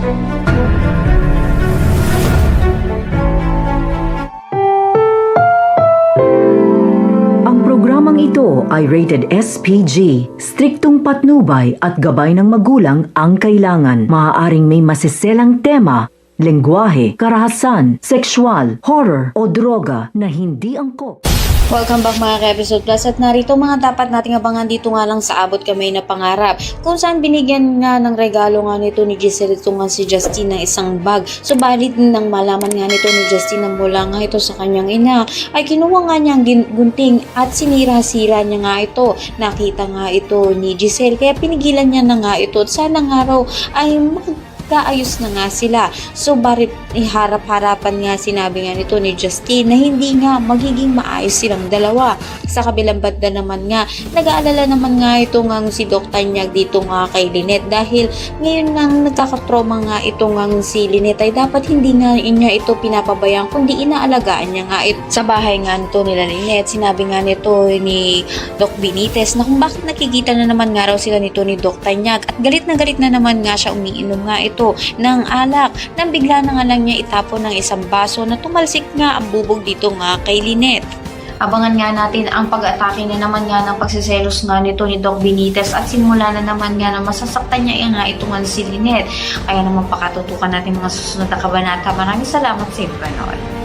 Ang programang ito ay rated SPG. Striktong patnubay at gabay ng magulang ang kailangan. Maaaring may masiselang tema, lengguwahe, karahasan, sexual, horror o droga na hindi angkop. Welcome back mga ka-Episode Plus at narito mga dapat nating abangan dito nga lang sa Abot Kamay na Pangarap kung saan binigyan nga ng regalo nga nito ni Giselle ito nga si Justine ng isang bag. Subalit nang malaman nga nito ni Justine na mula nga ito sa kanyang ina ay kinuha nga niya ang gunting at sinira-sira niya nga ito. Nakita nga ito ni Giselle kaya pinigilan niya na nga ito at sana nga raw ay kaayos na nga sila. So barit iharap-harapan nga sinabi nga nito ni Justine na hindi nga magiging maayos silang dalawa. Sa kabilang banda naman nga, nag-aalala naman nga ito nga si Doc Tanyag dito nga kay Lynette dahil ngayon nga nagkakatroma nga ito nga si Lynette ay dapat hindi nga niya ito pinapabayaan kundi inaalagaan niya nga ito. Sa bahay nga nito nila Lynette, sinabi nga nito ni Doc Benitez na kung bakit nakikita na naman nga raw sila nito ni Doc Tanyag at galit na naman nga siya umiinom nga ito ng alak nang bigla na nga lang niya itapon ng isang baso na tumalsik nga ang bubog dito nga kay Lynette. Abangan nga natin ang pag-atake na naman nga ng pagsiselos nga nito ni Doc Benitez at simula na naman nga na masasaktan niya nga ito nga si Lynette. Kaya naman pakatutukan natin mga susunod na kabanata. Maraming salamat sa inyo panood.